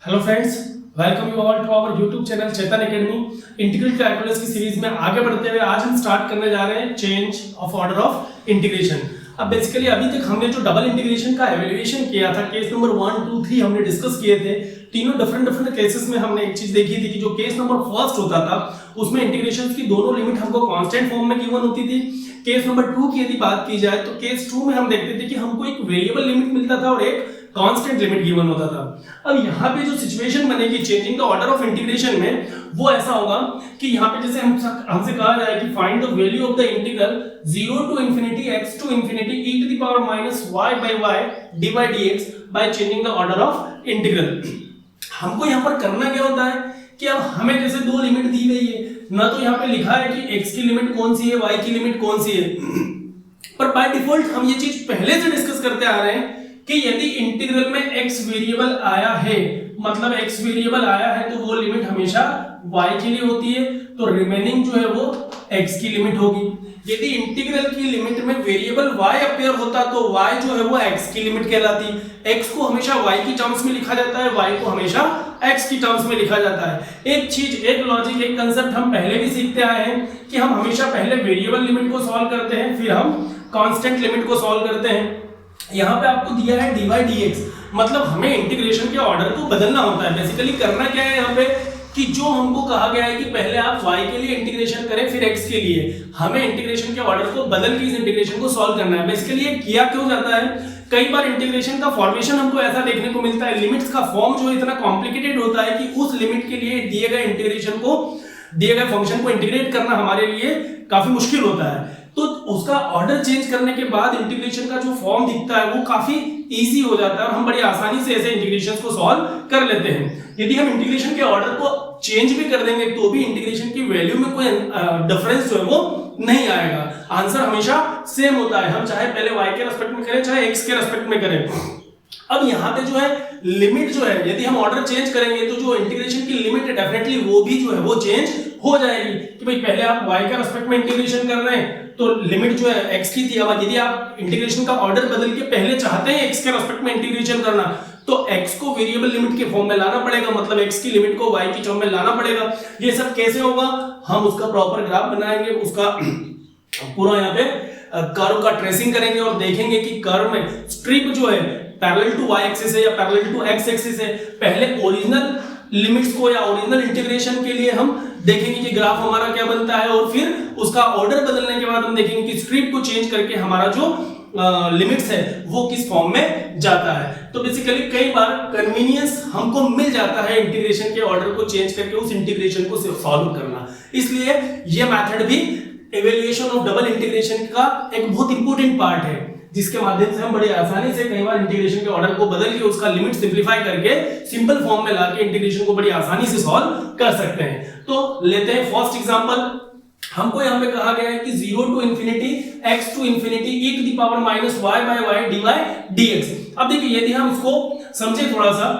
Hello friends, welcome you all to our YouTube channel Chetan academy. Integral calculus की series में आगे बढ़ते हुए आज हम स्टार्ट करने जा रहे हैं change of order of integration. अब बेसिकली अभी तक हमने जो डबल इंटीग्रेशन का एवेल्युएशन किया था, केस नंबर 1, 2, 3 हमने डिस्कस किए थे। तीनों डिफरेंट केसेस में हमने एक चीज देखी थी कि जो केस नंबर फर्स्ट होता था उसमें इंटीग्रेशन की दोनों लिमिट हमको कांस्टेंट फॉर्म में गिवन होती थी। केस नंबर 2 की यदि बात की जाए तो केस 2 में हम देखते थे कि हमको एक वेरिएबल लिमिट मिलता था और एक कांस्टेंट लिमिट गिवन होता था। अब यहाँ पे जो सिचुएशन बनेगी changing the order of integration में, वो ऐसा होगा कि यहाँ पे जैसे हमसे कहा जाए कि find the value of the integral 0 to infinity x to infinity e to the power minus y by y dy dx by changing the order of integral। हमको यहाँ पर करना क्या होता है कि अब हमें जैसे दो लिमिट दी गई है ना, तो यहाँ पे लिखा है कि x की लिमिट कौन सी है, y की लिमिट कौन सी है, पर बाय डिफॉल्ट हम ये चीज पहले से डिस्कस करते आ रहे हैं कि यदि इंटीग्रल में x वेरिएबल आया है, मतलब x वेरिएबल आया है तो वो लिमिट हमेशा y के लिए होती है, तो रिमेनिंग जो है वो x की लिमिट होगी। यदि इंटीग्रल की लिमिट में वेरिएबल y अपीयर होता तो y जो है वो x की लिमिट कहलाती। x को हमेशा y की टर्म्स में लिखा जाता है, y को हमेशा x की टर्म्स में लिखा जाता है। एक चीज, एक लॉजिक, एक कंसेप्ट हम पहले भी सीखते आए हैं कि हम हमेशा पहले वेरिएबल लिमिट को सॉल्व करते हैं, फिर हम कांस्टेंट लिमिट को सॉल्व करते हैं। यहाँ पे आपको दिया है dy dx, मतलब हमें इंटीग्रेशन के ऑर्डर को बदलना होता है। बेसिकली करना क्या है यहाँ पे कि जो हमको कहा गया है कि पहले आप y के लिए इंटीग्रेशन करें फिर x के लिए, हमें इंटीग्रेशन के ऑर्डर को बदल के इस इंटीग्रेशन को सॉल्व करना है। बेसिकली ये किया क्यों जाता है, कई बार इंटीग्रेशन का फॉर्मेशन हमको ऐसा देखने को मिलता है, लिमिट्स का फॉर्म जो इतना कॉम्प्लिकेटेड होता है कि उस लिमिट के लिए दिए गए इंटीग्रेशन को, दिए गए फंक्शन को इंटीग्रेट करना हमारे लिए काफी मुश्किल होता है। तो उसका ऑर्डर चेंज करने के बाद इंटीग्रेशन का जो फॉर्म दिखता है वो काफी इजी हो जाता है और हम बड़ी आसानी से ऐसे इंटीग्रेशंस को सॉल्व कर लेते हैं। यदि हम इंटीग्रेशन के ऑर्डर को चेंज भी कर देंगे तो भी इंटीग्रेशन की वैल्यू में कोई डिफरेंस जो है वो नहीं आएगा, आंसर हमेशा सेम होता है, हम चाहे पहले y के रेस्पेक्ट में करें चाहे x के रेस्पेक्ट में करें। अब यहाँ पे जो है लिमिट जो है, यदि हम ऑर्डर चेंज करेंगे तो जो इंटीग्रेशन की लिमिट है डेफिनेटली वो भी जो है वो चेंज हो जाएगी कि भाई पहले आप y के रेस्पेक्ट में इंटीग्रेशन कर रहे हैं तो लिमिट जो है x की थी, अब यदि आप इंटीग्रेशन का ऑर्डर बदल के पहले चाहते हैं x के रेस्पेक्ट में इंटीग्रेशन करना तो x को वेरिएबल लिमिट के फॉर्म में लाना पड़ेगा, मतलब x की लिमिट को y की टर्म में लाना पड़ेगा। ये सब कैसे होगा, हम उसका प्रॉपर ग्राफ बनाएंगे, उसका पूरा यहाँ पे कर्व का ट्रेसिंग करेंगे और देखेंगे कि कर्व में स्ट्रिप जो है पैरेलल टू y एक्सिस है या पैरेलल टू x एक्सिस है। पहले ओरिजिनल लिमिट्स को या ओरिजिनल इंटीग्रेशन के लिए हम देखेंगे कि ग्राफ हमारा क्या बनता है और फिर उसका ऑर्डर बदलने के बाद हम देखेंगे कि स्ट्रिप को चेंज करके हमारा जो लिमिट्स है वो किस फॉर्म में जाता है। तो बेसिकली कई बार कन्वीनियंस हमको मिल जाता है इंटीग्रेशन के ऑर्डर को चेंज करके उस इंटीग्रेशन को सॉल्व करना, इसलिए ये मेथड भी एवेल्युएशन ऑफ डबल इंटीग्रेशन का एक बहुत इंपॉर्टेंट पार्ट है, जिसके माध्यम से हम बड़ी आसानी से कई बार इंटीग्रेशन के ऑर्डर को बदल के उसका लिमिट सिंपलीफाई करके सिंपल फॉर्म में लाके इंटीग्रेशन को बड़ी आसानी से सॉल्व कर सकते हैं। तो लेते हैं फर्स्ट एग्जांपल। हमको यहाँ पे कहा गया है कि 0 to infinity x to infinity e to the power minus y by y dy dx। अब देखिए यदि हम इसको समझे थोड़ा सा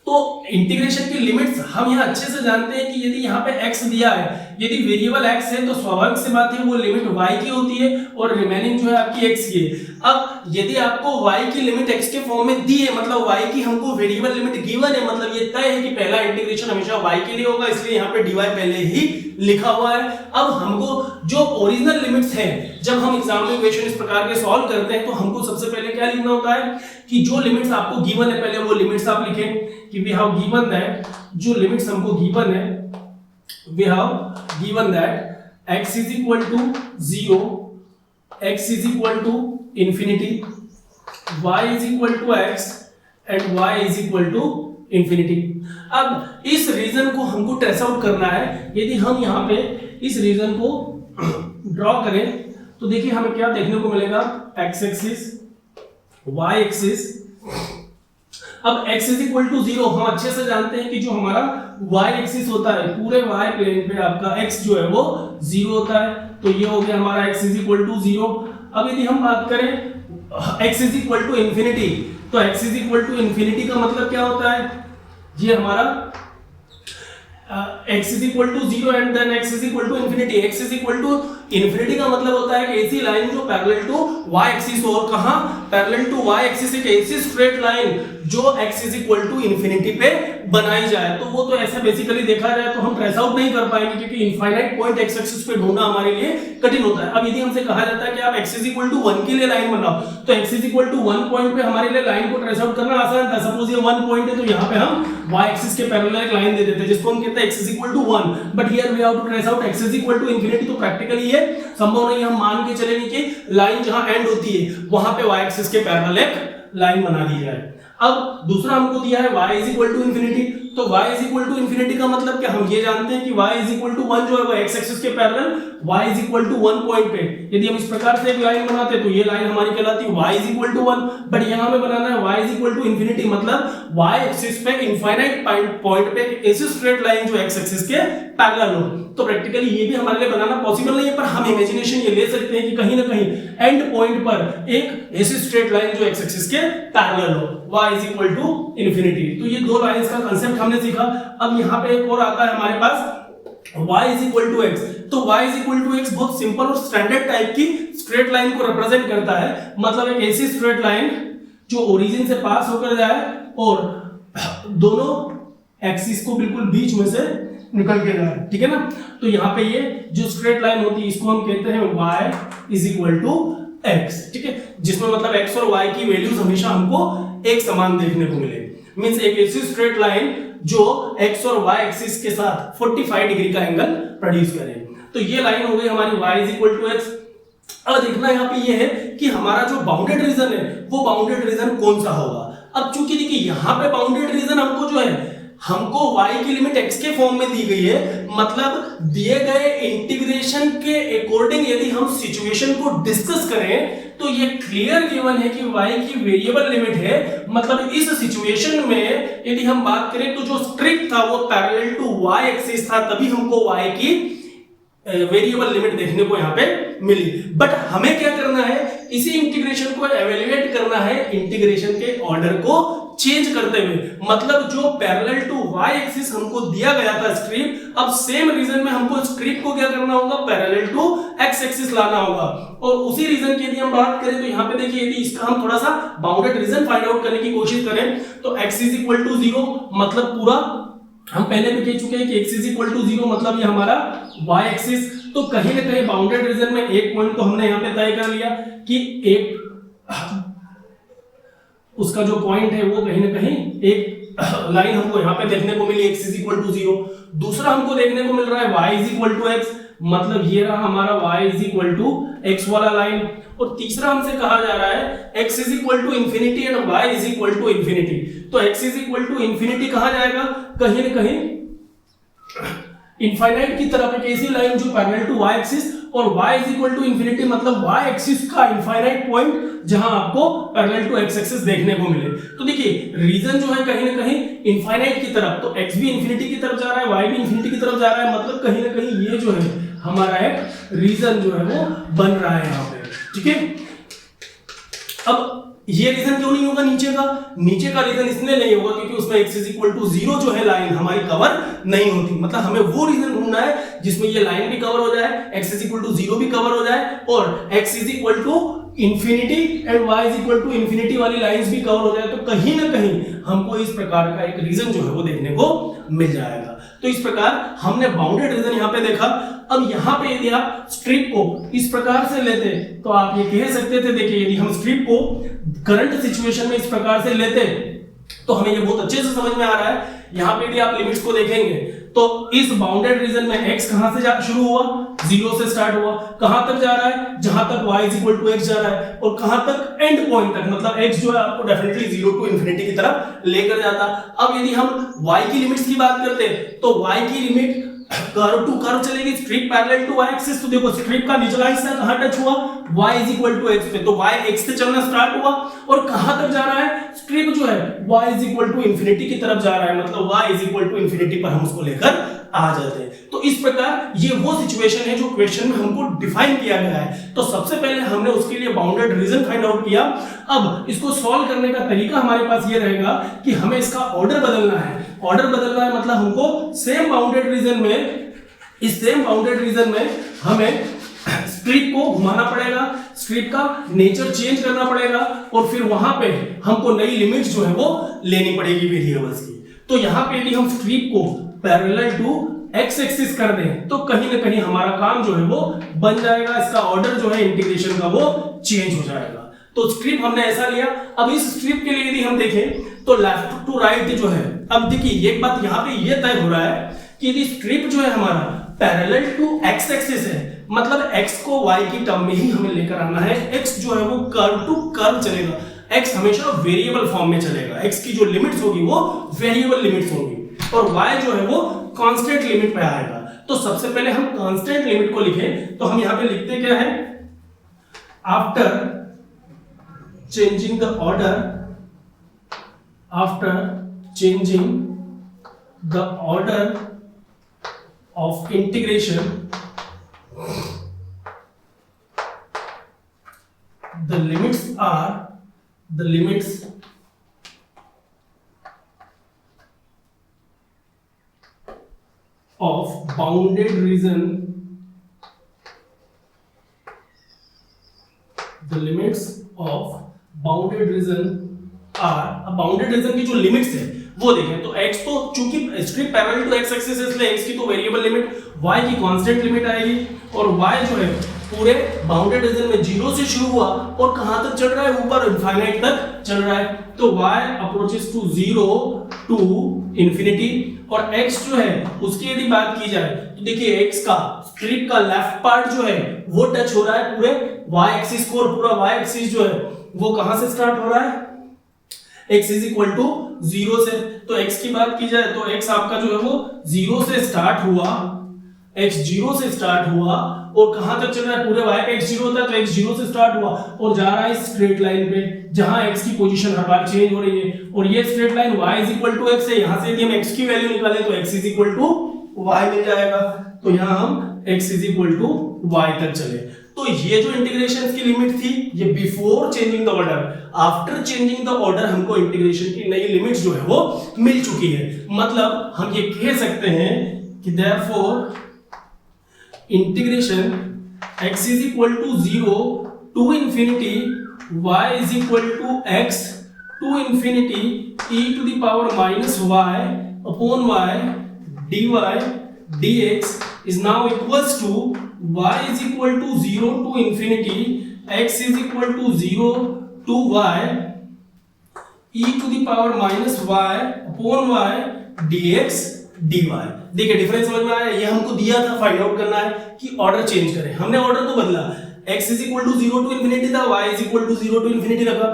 तो इंटीग्रेशन की लिमिट्स हम यहाँ अच्छे से जानते हैं कि यदि यहाँ पे x दिया है, यदि वेरिएबल x है तो स्वाभाविक सी बात है वो लिमिट y की होती है और रिमेनिंग जो है आपकी x की है। अब यदि आपको y की लिमिट x के फॉर्म में दी है, मतलब y की हमको वेरिएबल लिमिट गिवन है, मतलब ये तय है कि पहला इंटीग्रेशन हमेशा y के लिए होगा, इसलिए यहाँ पे dy पहले ही लिखा हुआ है। अब हमको जो ओरिजिनल लिमिट्स हैं, जब हम एग्जाम में इक्वेशन इस प्रकार के सॉल्व करते हैं तो हमको सबसे पहले क्या लिखना होता है कि जो लिमिट्स आपको गिवन है पहले वो लिमिट्स आप लिखें कि वी हैव गिवन दैट, जो लिमिट्स हमको गिवन है we have given that x is equal to 0, x is equal to infinity, y is equal to x and y is equal to infinity। अब इस reason को हमको trace out करना है। यदि हम यहाँ पे इस रीजन को ड्रॉ करें तो देखिए हमें क्या देखने को मिलेगा, x एक्सिस, y एक्सिस। अब x is equal to 0 हम अच्छे से जानते हैं कि जो हमारा y एक्सिस होता है पूरे y प्लेन पे आपका x जो है वो 0 होता है, तो ये हो गया हमारा x is equal to 0। अब यदि हम बात करें x is equal to infinity, तो x is equal to infinity का मतलब क्या होता है, ये हमारा x is equal to 0 and then x is equal to infinity। x is equal to infinity का मतलब होता है कि ऐसी लाइन जो पैरेलल टू y एक्सिस हो, और कहां पैरेलल टू y एक्सिस एक ऐसी स्ट्रेट लाइन जो x is equal to infinity पे बनाई जाए। तो वो तो ऐसा बेसिकली देखा जाए तो हम ट्रेस आउट नहीं कर पाएंगे, क्योंकि इनफाइनाइट पॉइंट x एक्सिस पे ढूंढना हमारे लिए कठिन होता है। अब यदि हमसे कहा जाता है कि आप x इज इक्वल टू 1 के लिए लाइन बनाओ, तो x is equal to 1 point पे हमारे लिए लाइन को ट्रेस आउट करना आसान था। सपोज ये 1 पॉइंट है, तो यहाँ पे हम y एक्सिस के पैरेलल एक लाइन दे देते हैं जिसको हम कहते हैं x is equal to 1, but here we have to trace out x is equal to infinity. तो प्रैक्टिकली ये संभव नहीं। हम मान के चलेंगे कि लाइन जहां एंड होती है वहां पे y एक्सिस के पैरेलल एक लाइन बना दी जाए। अब दूसरा हमको दिया है y is equal to infinity, तो y is equal to infinity का मतलब क्या, हम ये जानते हैं कि y इज इक्वल टू 1 जो है वो x एक्सिस के parallel y is equal to 1 point पे यदि हम इस प्रकार से एक लाइन बनाते हैं तो ये लाइन हमारी कहलाती है y is equal to 1, but यहां में बनाना है y is equal to infinity, मतलब y एक्सिस पे इनफाइनाइट पॉइंट पे ऐसी स्ट्रेट लाइन जो x एक्सिस के पैरेलल हो। तो प्रैक्टिकली ये भी हमारे लिए बनाना पॉसिबल नहीं है, पर हम इमेजिनेशन ये ले सकते हैं कि कहीं ना कहीं एंड पॉइंट पर एक ऐसी स्ट्रेट लाइन जो x एक्सिस के पैरेलल हो, y is equal to infinity. तो ये दो लाइंस का कांसेप्ट हमने सीखा। अब यहाँ पे एक और आता है हमारे पास y is equal to x। तो y is equal to x बहुत सिंपल और स्टैंडर्ड टाइप की स्ट्रेट लाइन को रिप्रेजेंट करता है, मतलब एक ऐसी स्ट्रेट लाइन जो ओरिजिन से पास होकर जाए और दोनों एक्सिस को बिल्कुल बीच में से निकल के जाए, ठीक है ना। तो यहाँ पे ये जो स्ट्रेट लाइन होती है इसको हम कहते हैं y is equal to x, ठीक है, जिसमें मतलब x और y की वैल्यूज हमेशा हमको एक समान देखने को मिले। मींस एक ऐसी स्ट्रेट लाइन जो x और y एक्सिस के साथ 45 डिग्री का एंगल प्रोड्यूस करे। तो ये लाइन हो गई हमारी y is equal to x। अब देखना यहाँ पे ये है कि हमारा जो बाउंडेड रीजन है वो बाउंडेड रीजन कौन सा होगा। अब चूंकि देखिए यहाँ पे बाउंडेड रीजन हमको जो है हमको y की लिमिट x के फॉर्म में दी गई है, मतलब दिए गए इंटीग्रेशन के अकॉर्डिंग यदि हम सिचुएशन को डिस्कस करें तो ये क्लियर गिवन है कि y की वेरिएबल लिमिट है। मतलब इस सिचुएशन में यदि हम बात करें तो जो स्ट्रिप था वो पैरेलल टू y एक्सिस था, तभी हमको y की वेरिएबल लिमिट देखने को यहाँ पे मिली। बट हमें क्या करना है, इसी इंटीग्रेशन को एवेल्युएट करना है इंटीग्रेशन के ऑर्डर को चेंज करते हुए, मतलब जो पैरेलल टू y एक्सिस हमको दिया गया था स्ट्रिप, अब सेम रीजन में हमको स्ट्रिप को क्या करना होगा, पैरेलल टू x एक्सिस लाना होगा। और उसी रीजन की यदि हम बात करें तो यहाँ पे देखिए यदि इसका हम थोड़ा सा बाउंडेड रीजन फाइंड आउट करने की कोशिश करें तो x इज इक्वल टू 0, मतलब पूरा हम पहले भी कह चुके हैं कि x इज इक्वल टू 0 मतलब ये हमारा y एक्सिस। तो कहीं ना कहीं बाउंडेड रीजन में एक पॉइंट तो हमने यहाँ पे तय कर लिया कि एक उसका जो पॉइंट है वो कहीं ना कहीं एक लाइन हमको यहाँ पे देखने को मिली x इज इक्वल टू 0। दूसरा हमको देखने को मिल रहा है y is equal to x, मतलब ये रहा हमारा y is equal to x वाला लाइन। और तीसरा हमसे कहा जा रहा है x is equal to infinity and y is equal to infinity. तो x is equal to infinity कहा जाएगा कहीं ना कहीं इनफाइनाइट की तरफ एक ऐसी लाइन जो पैरेलल टू y एक्सिस, और y is equal to infinity मतलब y एक्सिस का इनफाइनाइट पॉइंट जहां आपको पैरेलल टू x एक्सिस देखने को मिले। तो देखिए रीजन जो है कहीं ना कहीं इनफाइनाइट की तरफ, तो x भी इन्फिनिटी की तरफ जा रहा है, y भी इन्फिनिटी की तरफ जा रहा है, मतलब कहीं ना कहीं ये जो है हमारा एक रीजन जो है वो बन रहा है यहाँ पे, ठीक है। अब ये रीजन क्यों नहीं होगा नीचे का रीजन इसलिए नहीं होगा क्योंकि उसमें x इज इक्वल टू 0 जो है लाइन हमारी कवर नहीं होती। मतलब हमें वो रीजन ढूंढना है जिसमें ये लाइन भी कवर हो जाए, x इज इक्वल टू 0 भी कवर हो जाए और x is equal to infinity and y is equal to infinity वाली लाइंस भी कवर हो जाए। तो कहीं ना कहीं हमको इस प्रकार का एक रीजन जो है वो देखने को मिल जाएगा। तो इस प्रकार हमने बाउंडेड रीजन यहाँ पे देखा। अब यहाँ पे यदि आप स्ट्रिप को इस प्रकार से लेते तो आप ये कह सकते थे, देखिए यदि हम स्ट्रिप को करंट सिचुएशन में इस प्रकार से लेते तो हमें ये बहुत अच्छे से समझ में आ रहा है। यहाँ पे यदि आप लिमिट्स को देखेंगे तो इस बाउंडेड रीजन में x कहां से शुरू हुआ, 0 से स्टार्ट हुआ, कहां तक जा रहा है, जहां तक y is equal to x जा रहा है, और कहां तक एंड पॉइंट तक, मतलब x जो है आपको डेफिनेटली 0 टू इंफिनिटी की तरफ लेकर जाता। अब यदि हम y की लिमिट्स की बात करते तो y की लिमिट कर्व टू कर्व चलेगी, strip parallel to y axis. तो देखो स्ट्रिप का निचला हिस्सा कहां टच हुआ, y is equal to x पे, तो y x से चलना स्टार्ट हुआ और कहां तक जा रहा है, स्ट्रिप जो है y is equal to infinity की तरफ जा रहा है, मतलब y is equal to infinity पर हम उसको लेकर आ जाते हैं। तो इस प्रकार ये वो सिचुएशन है जो क्वेश्चन में हमको डिफाइन किया गया है। तो सबसे पहले हमने उसके लिए बाउंडेड रीजन फाइंड आउट किया। अब इसको सॉल्व करने का तरीका हमारे पास ये रहेगा कि हमें इसका ऑर्डर बदलना है। ऑर्डर बदलना है मतलब हमको सेम बाउंडेड रीजन में, इस सेम बाउंडेड रीजन में हमें स्ट्रिप को घुमाना पड़ेगा, स्ट्रिप का नेचर चेंज करना पड़ेगा और फिर वहां पे हमको नई लिमिट्स जो है वो लेनी पड़ेगी वेरिएबल्स की। तो यहाँ पे यदि हम स्ट्रिप को पैरेलल टू एक्स एक्सिस कर दें तो कहीं ना कहीं हमारा काम जो है वो बन जाएगा, इसका ऑर्डर जो है इंटीग्रेशन का वो चेंज हो जाएगा। तो स्ट्रिप हमने ऐसा लिया। अब इस स्ट्रिप के लिए यदि हम देखें तो लेफ्ट टू राइट जो है, अब देखिए एक बात यहाँ पे ये तय हो रहा है कि यदि स्ट्रिप जो है हमारा पैरेलल टू एक्स एक्सिस है, मतलब x को y की टर्म में ही हमें लेकर आना है। x जो है वो कर्व टू कर्व चलेगा, x हमेशा वेरिएबल फॉर्म में चलेगा, x की जो लिमिट्स होगी वो वेरिएबल लिमिट्स होगी और y जो है वो कांस्टेंट लिमिट पे आएगा। तो सबसे पहले हम कांस्टेंट लिमिट को लिखें तो हम यहां पे लिखते क्या है, after changing the order, after changing the order of integration, the limits of bounded region, the limits of bounded region are, अब bounded region की जो लिमिट्स है वो देखें तो x तो चूंकि strip parallel to x axis है इसलिए x की तो वेरिएबल लिमिट, y की कांस्टेंट लिमिट आएगी और y जो है पूरे बाउंडेड रीजन में 0 से शुरू हुआ और कहां तक चल रहा है, ऊपर इनफाइनाइट तक चल रहा है। तो y approaches to 0 to infinity और x जो है उसकी यदि बात की जाए तो देखिए x का स्ट्रिप का लेफ्ट पार्ट जो है वो टच हो रहा है पूरे y एक्सिस को और पूरा y एक्सिस जो है वो कहां से स्टार्ट हो रहा है, x इज इक्वल टू 0 से। तो x की बात की जाए तो x आपका जो है वो 0 से स्टार्ट हुआ, x 0 से स्टार्ट हुआ और कहां तक चल रहा है, पूरे y का x 0 होता है तो x 0 से स्टार्ट हुआ और जा रहा है स्ट्रेट लाइन पे जहां x की पोजीशन हर बार चेंज हो रही है और ये straight line y is equal to x है। यहां से यदि हम x की वैल्यू निकालें तो x is equal to y मिल जाएगा। तो यहां हम x is equal to y तक चले। तो ये जो इंटीग्रेशन की लिमिट थी ये before changing the order, after changing the order हमको इंटीग्रेशन की नई लिमिट्स जो है वो मिल चुकी है। मतलब हम ये कह सकते हैं कि therefore integration x is equal to 0 to infinity y is equal to x to infinity e to the power minus y upon y dy dx is now equals to y is equal to 0 to infinity x is equal to 0 to y e to the power minus y upon y dx dy। देखिए difference समझ में आया, ये हमको दिया था find out करना है कि ऑर्डर चेंज करें, हमने ऑर्डर तो बदला, x is equal to 0 to infinity था, y is equal to 0 to infinity रखा,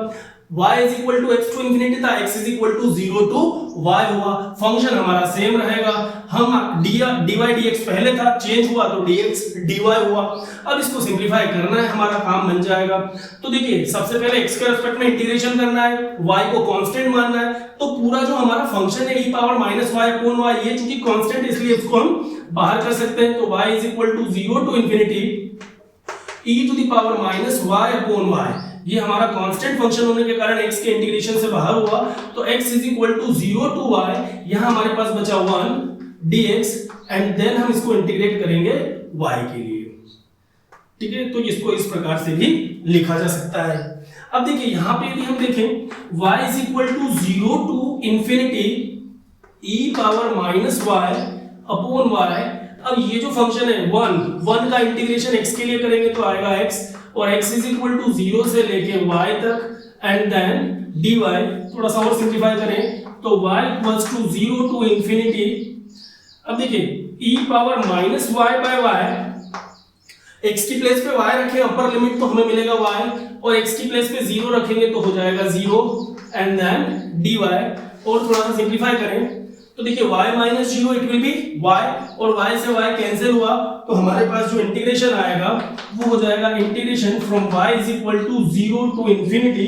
y is equal to x to infinity था, x is equal to 0 to y हुआ। फंक्शन हमारा सेम रहेगा, हम dy dx पहले था, चेंज हुआ तो dx dy हुआ। अब इसको सिंपलीफाई करना है, हमारा काम बन जाएगा। तो देखिए सबसे पहले x के रिस्पेक्ट में इंटीग्रेशन करना है, y को कांस्टेंट मानना है, तो पूरा जो हमारा फंक्शन है e power minus y upon y, ये चूंकि कांस्टेंट इसलिए इसको हम बाहर कर सकते हैं। तो y is equal to 0 to infinity e to the power minus y upon y, ये हमारा कांस्टेंट फंक्शन होने के कारण x के इंटीग्रेशन से बाहर हुआ तो x is equal to 0 to y, यहाँ हमारे पास बचा 1 dx एंड देन हम इसको इंटीग्रेट करेंगे y के लिए। ठीक है, तो इसको इस प्रकार से भी लिखा जा सकता है। अब देखिए यहाँ पे यदि हम देखें y is equal to 0 to infinity e power minus y upon y, अब ये जो फंक्शन है 1 का इंटीग्रेशन x के लिए करेंगे तो आएगा x और x is equal to 0 से लेके y तक एंड देन dy, थोड़ा सा और सिंपलीफाई करें तो y equals to 0 to infinity, अब देखिए e power minus y by y, x की प्लेस पे y रखें अपर लिमिट तो हमें मिलेगा y और x की प्लेस पे 0 रखेंगे तो हो जाएगा 0 एंड देन dy और थोड़ा सा सिंपलीफाई करें तो देखिए y minus 0 it will be y और y से y कैंसिल हुआ तो हमारे पास जो इंटीग्रेशन आएगा वो हो जाएगा integration from y is equal to 0 to infinity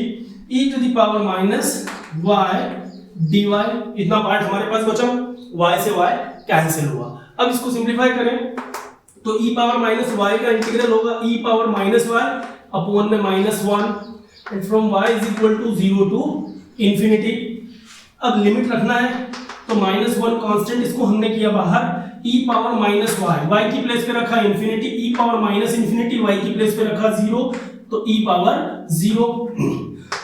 e to the power minus y dy, इतना पार्ट हमारे पास बचा, y से y कैंसिल हुआ। अब इसको सिंपलीफाई करें तो e पावर माइनस y का इंटीग्रल होगा e power minus y upon में minus 1 and from y is equal to 0 to infinity. अब लिमिट रखना है तो -1 कांस्टेंट इसको हमने किया बाहर, e पावर माइनस y की प्लेस पे रखा infinity, e power minus infinity y की प्लेस पे रखा 0, तो e पावर 0।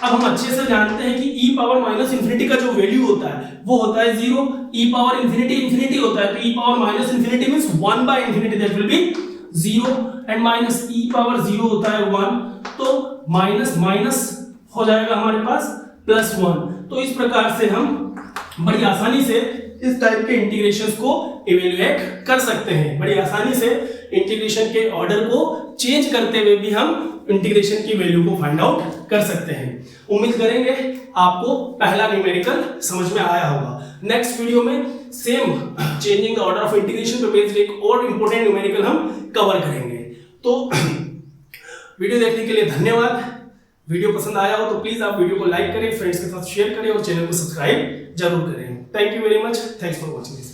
अब हम अच्छे से जानते हैं कि e पावर माइनस इंफिनिटी का जो वैल्यू होता है वो होता है 0, e पावर इंफिनिटी इंफिनिटी होता है, तो e power minus infinity means 1 by infinity, that will be 0, and minus e power 0 होता है 1, तो माइनस माइनस हो जाएगा हमारे पास प्लस 1। तो इस प्रकार से हम बड़ी आसानी से इस टाइप के इंटीग्रेशंस को इवेल्युएट कर सकते हैं। बड़ी आसानी से इंटीग्रेशन के ऑर्डर को चेंज करते हुए भी हम इंटीग्रेशन की वैल्यू को फाइंड आउट कर सकते हैं। उम्मीद करेंगे आपको पहला न्यूमेरिकल समझ में आया होगा। नेक्स्ट वीडियो में same changing the order of integration पे बेस्ड एक और इंपॉर्टेंट न्यूमेरिकल हम कवर करेंगे। तो वीडियो देखने के लिए धन्यवाद। वीडियो पसंद आया हो तो प्लीज आप वीडियो को लाइक करें, फ्रेंड्स के साथ शेयर करें और चैनल को सब्सक्राइब जरूर करें। Thank you very much, thanks for watching this.